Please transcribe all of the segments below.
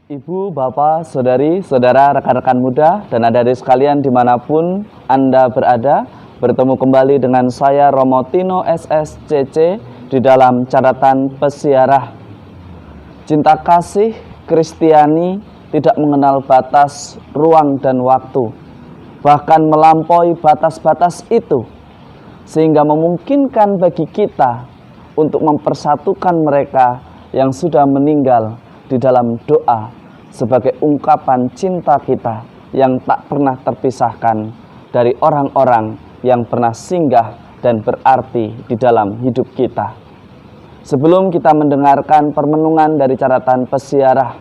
Ibu, bapak, saudari, saudara, rekan-rekan muda, dan adik-adik sekalian dimanapun Anda berada, bertemu kembali dengan saya Romo Tino SSCC di dalam catatan pesiarah. Cinta kasih Kristiani tidak mengenal batas, ruang, dan waktu, bahkan melampaui batas-batas itu, sehingga memungkinkan bagi kita untuk mempersatukan mereka yang sudah meninggal di dalam doa sebagai ungkapan cinta kita yang tak pernah terpisahkan dari orang-orang yang pernah singgah dan berarti di dalam hidup kita. Sebelum kita mendengarkan permenungan dari catatan pesiarah,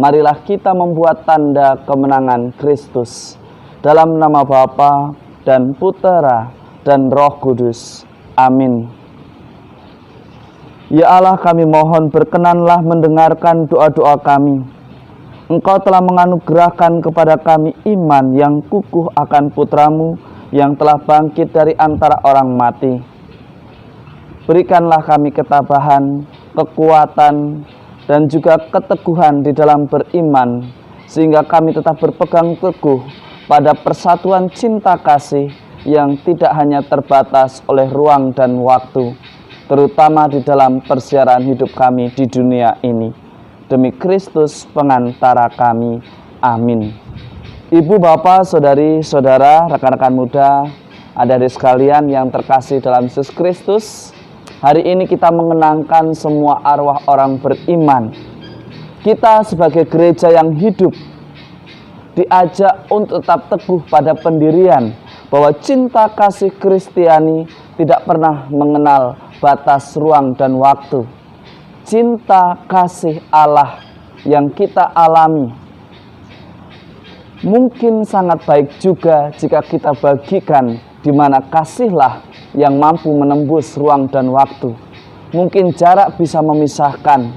marilah kita membuat tanda kemenangan Kristus dalam nama Bapa dan Putera dan Roh Kudus. Amin. Ya Allah, kami mohon berkenanlah mendengarkan doa-doa kami. Engkau telah menganugerahkan kepada kami iman yang kukuh akan Putramu yang telah bangkit dari antara orang mati. Berikanlah kami ketabahan, kekuatan, dan juga keteguhan di dalam beriman, sehingga kami tetap berpegang teguh pada persatuan cinta kasih yang tidak hanya terbatas oleh ruang dan waktu, terutama di dalam persiaran hidup kami di dunia ini. Demi Kristus pengantara kami. Amin. Ibu, bapak, saudari, saudara, rekan-rekan muda, adik-adik sekalian yang terkasih dalam Yesus Kristus, hari ini kita mengenangkan semua arwah orang beriman. Kita sebagai gereja yang hidup diajak untuk tetap teguh pada pendirian bahwa cinta kasih Kristiani tidak pernah mengenal batas, ruang, dan waktu. Cinta kasih Allah yang kita alami mungkin sangat baik juga jika kita bagikan, di mana kasihlah yang mampu menembus ruang dan waktu. Mungkin jarak bisa memisahkan,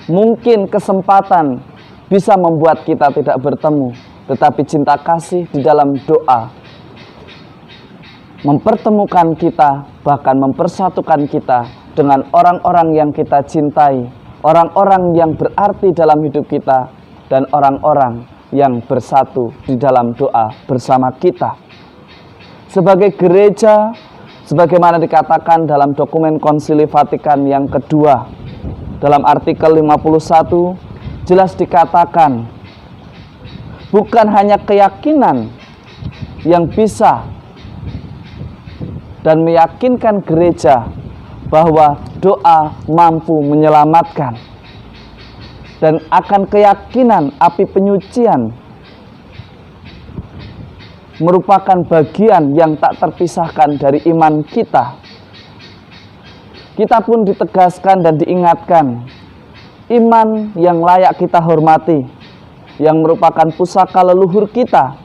mungkin kesempatan bisa membuat kita tidak bertemu, tetapi cinta kasih di dalam doa mempertemukan kita, bahkan mempersatukan kita dengan orang-orang yang kita cintai, orang-orang yang berarti dalam hidup kita, dan orang-orang yang bersatu di dalam doa bersama kita. Sebagai gereja, sebagaimana dikatakan dalam dokumen Konsili Vatikan yang kedua, dalam artikel 51, jelas dikatakan, bukan hanya keyakinan yang bisa dan meyakinkan gereja bahwa doa mampu menyelamatkan, dan akan keyakinan api penyucian merupakan bagian yang tak terpisahkan dari iman kita. Kita pun ditegaskan dan diingatkan, iman yang layak kita hormati, yang merupakan pusaka leluhur kita,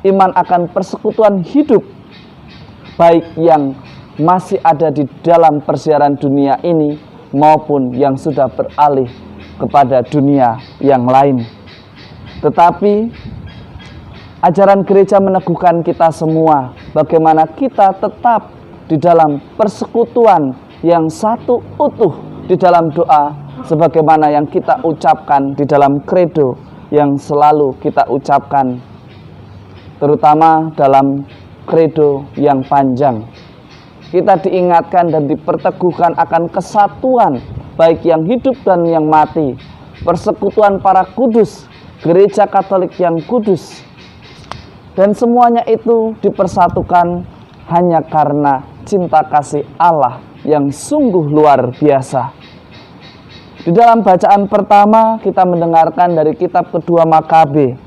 iman akan persekutuan hidup, baik yang masih ada di dalam persiaran dunia ini maupun yang sudah beralih kepada dunia yang lain. Tetapi ajaran gereja meneguhkan kita semua bagaimana kita tetap di dalam persekutuan yang satu utuh di dalam doa, sebagaimana yang kita ucapkan di dalam kredo yang selalu kita ucapkan, terutama dalam kredo yang panjang. Kita diingatkan dan diperteguhkan akan kesatuan baik yang hidup dan yang mati, persekutuan para kudus, gereja Katolik yang kudus, dan semuanya itu dipersatukan hanya karena cinta kasih Allah yang sungguh luar biasa. Di dalam bacaan pertama kita mendengarkan dari kitab kedua Makabe,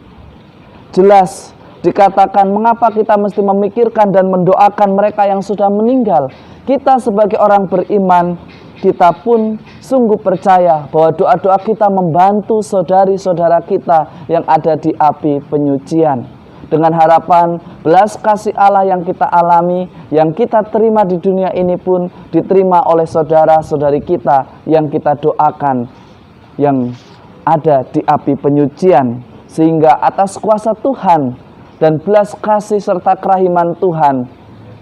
jelas dikatakan mengapa kita mesti memikirkan dan mendoakan mereka yang sudah meninggal. Kita sebagai orang beriman, kita pun sungguh percaya bahwa doa-doa kita membantu saudari-saudara kita yang ada di api penyucian. Dengan harapan belas kasih Allah yang kita alami, yang kita terima di dunia ini pun diterima oleh saudara-saudari kita yang kita doakan, yang ada di api penyucian. Sehingga atas kuasa Tuhan dan belas kasih serta kerahiman Tuhan,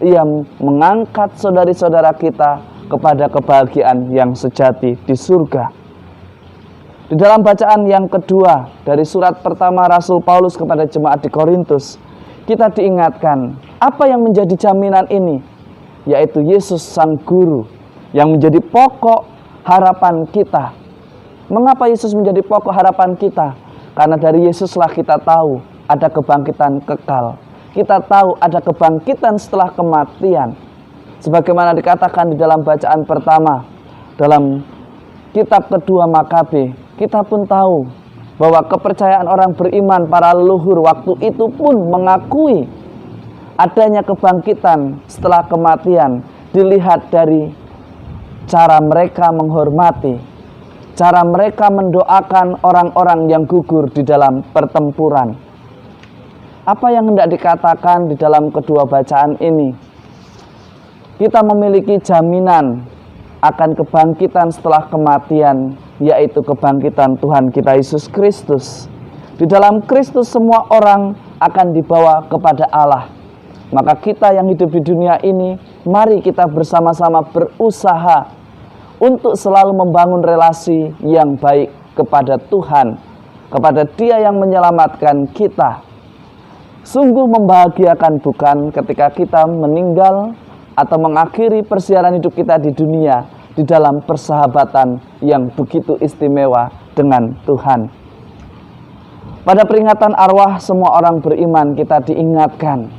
Ia mengangkat saudari-saudara kita kepada kebahagiaan yang sejati di surga. Di dalam bacaan yang kedua dari surat pertama Rasul Paulus kepada jemaat di Korintus, kita diingatkan apa yang menjadi jaminan ini, yaitu Yesus Sang Guru yang menjadi pokok harapan kita. Mengapa Yesus menjadi pokok harapan kita? Karena dari Yesuslah kita tahu ada kebangkitan kekal. Kita tahu ada kebangkitan setelah kematian. Sebagaimana dikatakan di dalam bacaan pertama dalam kitab kedua Makabe, kita pun tahu bahwa kepercayaan orang beriman para leluhur waktu itu pun mengakui adanya kebangkitan setelah kematian. Dilihat dari cara mereka menghormati, cara mereka mendoakan orang-orang yang gugur di dalam pertempuran. Apa yang hendak dikatakan di dalam kedua bacaan ini? Kita memiliki jaminan akan kebangkitan setelah kematian, yaitu kebangkitan Tuhan kita Yesus Kristus. Di dalam Kristus semua orang akan dibawa kepada Allah. Maka kita yang hidup di dunia ini, mari kita bersama-sama berusaha untuk selalu membangun relasi yang baik kepada Tuhan, kepada Dia yang menyelamatkan kita. Sungguh membahagiakan bukan ketika kita meninggal atau mengakhiri persiaran hidup kita di dunia di dalam persahabatan yang begitu istimewa dengan Tuhan. Pada peringatan arwah semua orang beriman, kita diingatkan,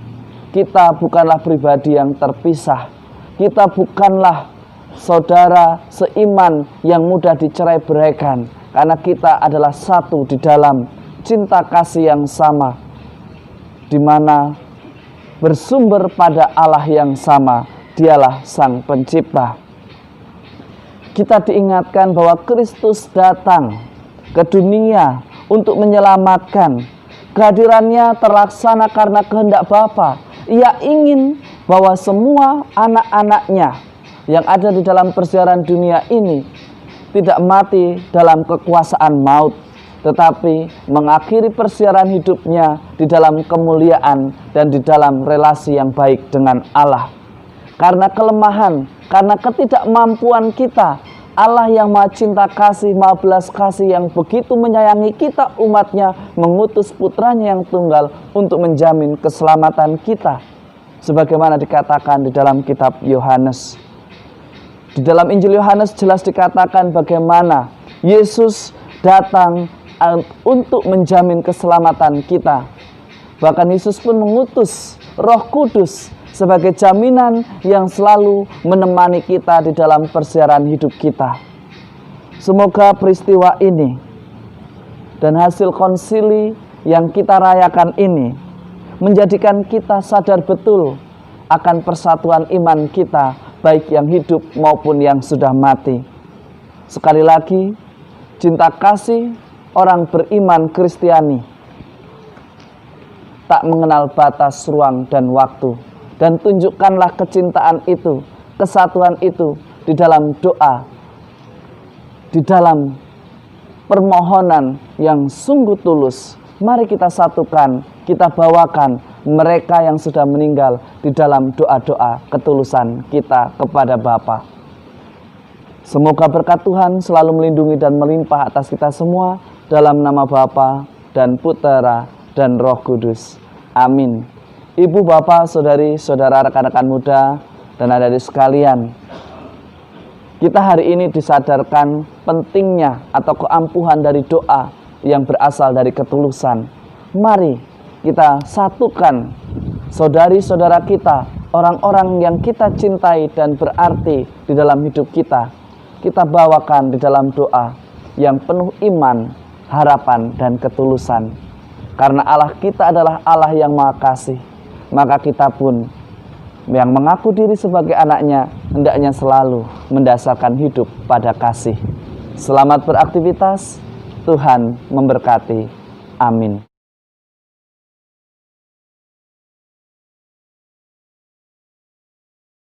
kita bukanlah pribadi yang terpisah. Kita bukanlah saudara seiman yang mudah dicerai-beraikan, karena kita adalah satu di dalam cinta kasih yang sama, di mana bersumber pada Allah yang sama. Dialah Sang Pencipta. Kita diingatkan bahwa Kristus datang ke dunia untuk menyelamatkan. Kehadirannya terlaksana karena kehendak Bapa. Ia ingin bahwa semua anak-anaknya yang ada di dalam persiaran dunia ini tidak mati dalam kekuasaan maut, tetapi mengakhiri persiaran hidupnya di dalam kemuliaan dan di dalam relasi yang baik dengan Allah. Karena kelemahan, karena ketidakmampuan kita, Allah yang maha cinta kasih, maha belas kasih, yang begitu menyayangi kita umatnya, mengutus putranya yang tunggal untuk menjamin keselamatan kita. Sebagaimana dikatakan di dalam kitab Yohanes. Di dalam Injil Yohanes jelas dikatakan bagaimana Yesus datang untuk menjamin keselamatan kita. Bahkan Yesus pun mengutus Roh Kudus sebagai jaminan yang selalu menemani kita di dalam persiaran hidup kita. Semoga peristiwa ini dan hasil konsili yang kita rayakan ini menjadikan kita sadar betul akan persatuan iman kita, baik yang hidup maupun yang sudah mati. Sekali lagi, cinta kasih orang beriman Kristiani tak mengenal batas ruang dan waktu. Dan tunjukkanlah kecintaan itu, kesatuan itu di dalam doa, di dalam permohonan yang sungguh tulus. Mari kita satukan, kita bawakan mereka yang sudah meninggal di dalam doa-doa ketulusan kita kepada Bapa. Semoga berkat Tuhan selalu melindungi dan melimpah atas kita semua, dalam nama Bapa dan Putera dan Roh Kudus. Amin. Ibu, bapak, saudari, saudara, rekan-rekan muda, dan adik-adik sekalian, kita hari ini disadarkan pentingnya atau keampuhan dari doa yang berasal dari ketulusan. Mari kita satukan saudari-saudara kita, orang-orang yang kita cintai dan berarti di dalam hidup kita. Kita bawakan di dalam doa yang penuh iman, harapan, dan ketulusan. Karena Allah kita adalah Allah yang Maha Kasih, maka kita pun yang mengaku diri sebagai anaknya hendaknya selalu mendasarkan hidup pada kasih. Selamat beraktivitas, Tuhan memberkati. Amin.